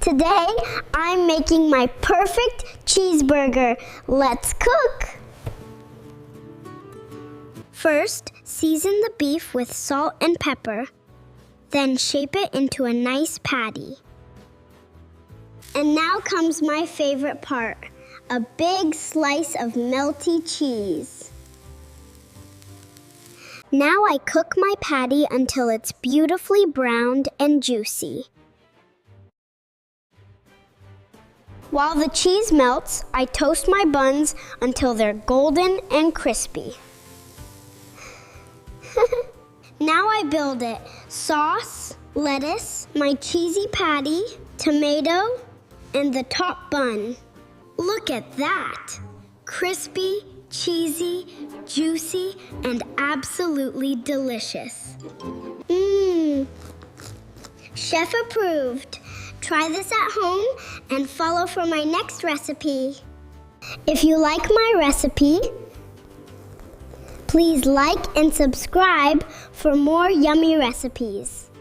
Today, I'm making my perfect cheeseburger. Let's cook! First, season the beef with salt and pepper. Then shape it into a nice patty. And now comes my favorite part, a big slice of melty cheese. Now I cook my patty until it's beautifully browned and juicy. While the cheese melts, I toast my buns until they're golden and crispy. Now I build it. Sauce, lettuce, my cheesy patty, tomato, and the top bun. Look at that! Crispy, cheesy, juicy, and absolutely delicious. Chef approved. Try this at home and follow for my next recipe. If you like my recipe, please like and subscribe for more yummy recipes.